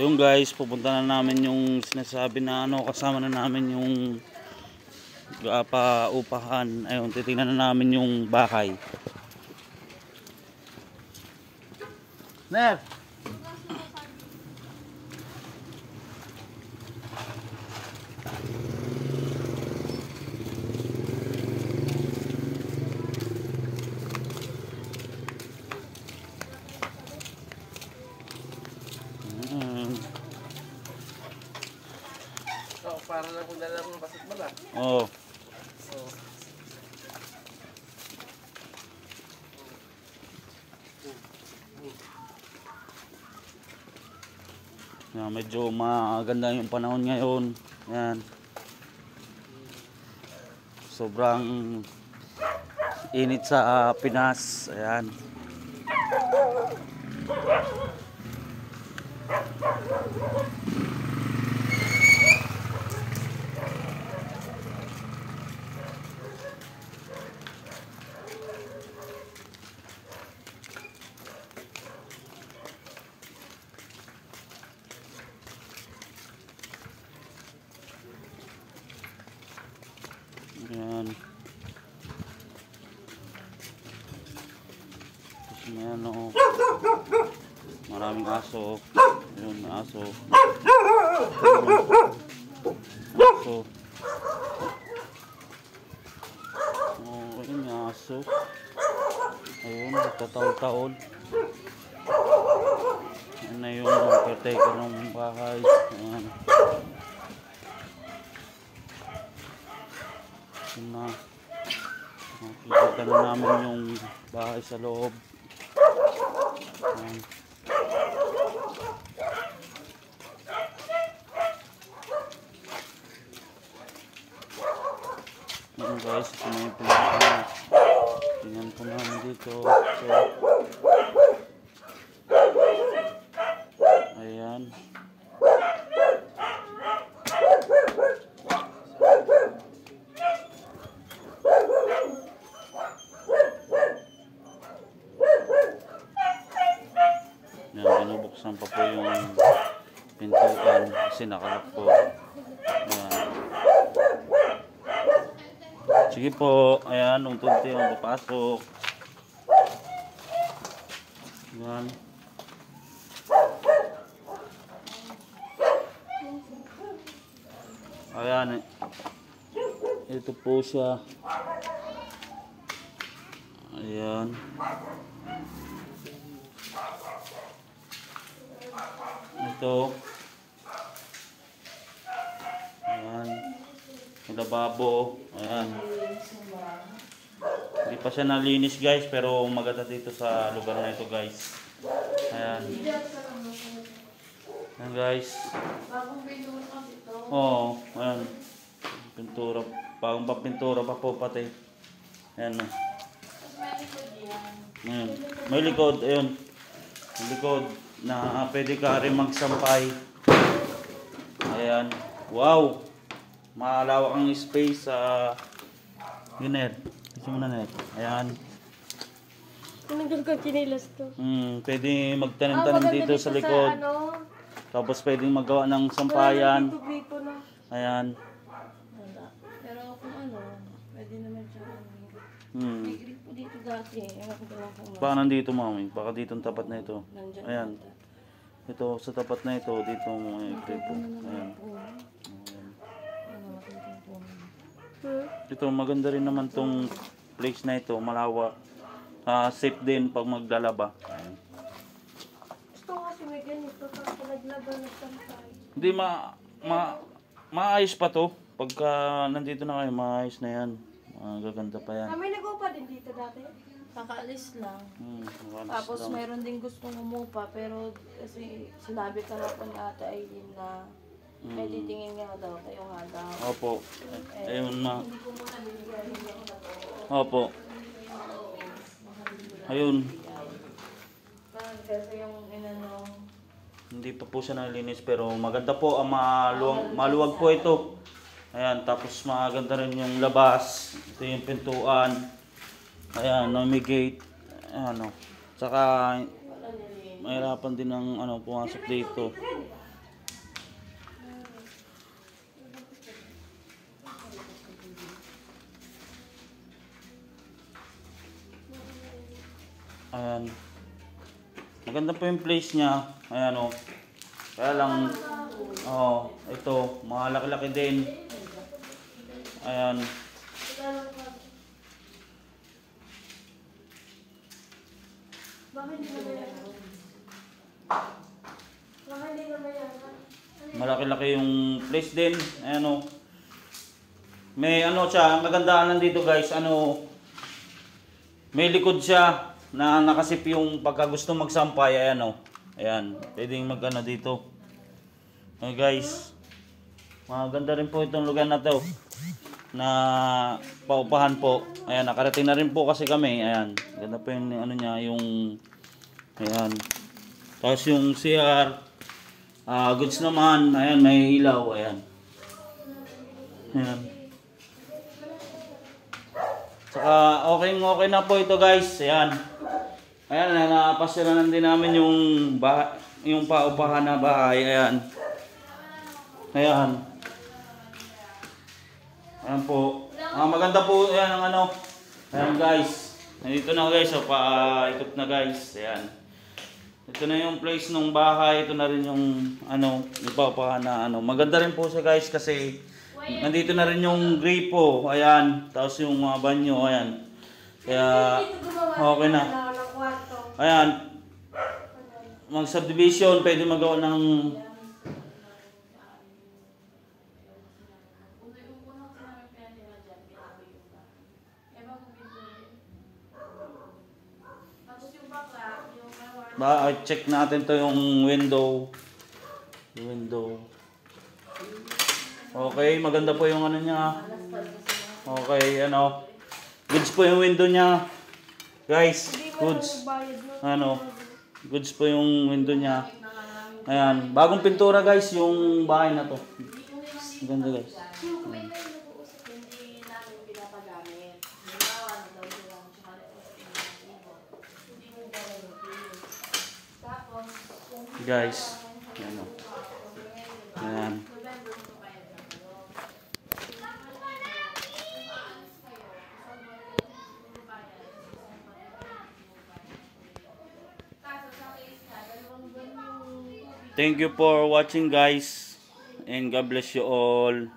Ayun guys, pupunta na namin yung sinasabi na ano, kasama na namin yung paupahan. Ayun, titingnan na namin yung bahay. Ner! Para lang kung dala ng basketball ah. Oo. Yan, medyo maganda yung panahon ngayon. Yan. Sobrang init sa Pinas. Ayan. Ayan. Tapos may ano, maraming aso. Ayun, may aso. Aso. Oh, ayun, may aso. Ayun, nagtataon-taon. Ayun na yung caretaker ng bahay. Ayan. Na makikita na namin yung bahay sa loob. Ayan. Ayan guys, ito na yung pinaka. Tingnan po namin dito. So, ayan. Binubuksan pa po yung pintuan kasi nakalak po. Ayan. Sige po, ayan, unti-unti ang papasok. Ayan. Ayan, ito po siya. Ayan. Ito. Ayan. Yung lababo. Ayan. Hindi pa siya nalinis guys, pero maganda dito sa lugar na ito guys. Ayan. Ayan guys. Bagong pintura kasi ito. Oo. Ayan. Pintura. Bagong papintura pa po pati. Ayan. Tapos may likod yan. Ayan. May likod. Ayun. May likod na pwede ka rin magsampay. Ayan. Wow! Malawak ang space sa Net. Kasi muna Net. Ayan. Tinanggal ko chinilas to. Pwede magtanim-tanim dito sa likod. Ano, Tapos pwedeng magawa ng sampayan. dito na. Ayan. Wala. Pero kung ano, pwede naman siya. May grip po dito dati. Ewan ko lang kung Baka nandito mami. Baka dito ang tapat na ito. nandyan. Ayan. Ito sa tapat na ito. Dito may gripo. Ayan. Ito maganda rin naman tong place na ito. Malawak. Safe din pag maglalaba. Ayan. Gusto ko kasi may ganito. Pag naglaban ng sampay. Hindi maayos pa to. Pagka nandito na kayo, maayos na yan. Gaganda pa yan. May nag-upa din dito dati. Kakaalis lang. Tapos Lang. mayroon din gustong umupa pero kasi sinabi ka na po ni Ate Aileen na may titingin nga daw, kayo nga daw. Opo. Ayun na. Hindi ko muna binigyan hindi ako na to. Opo. Ayun. Kasi yung inano, Hindi pa po siya nalinis pero maganda po. Maluwag po ito. Ayan. Tapos maganda rin yung labas. Ito yung pintuan. Ayan. May gate. Ayan o. Tsaka mahirapan din ang pumasok dito. Ayan. Maganda po yung place niya. Ayan o. Kaya lang, ito, malaki-laki din. Ayan. Malaki-laki yung place din. Ayan o. May ano siya, ang kagandaan lang dito guys, may likod siya na nakasip yung pagka gusto magsampay. Ayan o. Ayan, pwedeng mag-ano dito. Okay guys, maganda rin po itong lugar na to na paupahan po. Ayan, nakarating na rin po kasi kami. Ayan, ganda po yung ano niya, yung ayan. Tapos yung CR, goods naman. Ayan, may ilaw. Ayan. Ayan. Saka okay na po ito guys. Ayan. Ayan, napasyalan din namin yung paupahan na bahay. Ayan. Ayan. Ayan po. Maganda po yan ang ano. Ayan guys. Nandito na guys. So, paikot na guys. Ayan. Ito na yung place ng bahay. Ito na rin yung yung paupahan na Maganda rin po siya guys kasi nandito na rin yung gripo. Ayan. Tapos yung mga banyo. Ayan. Kaya okay na. Ayan. Mag-subdivision. Pwede magawa ng check natin to yung window. Okay, maganda po yung ano niya. Okay, goods po yung window niya. Guys, goods. Goods po yung window niya. Ayan, bagong pintura guys yung bahay na to. Maganda guys. Guys, ayan. Thank you for watching guys, and God bless you all.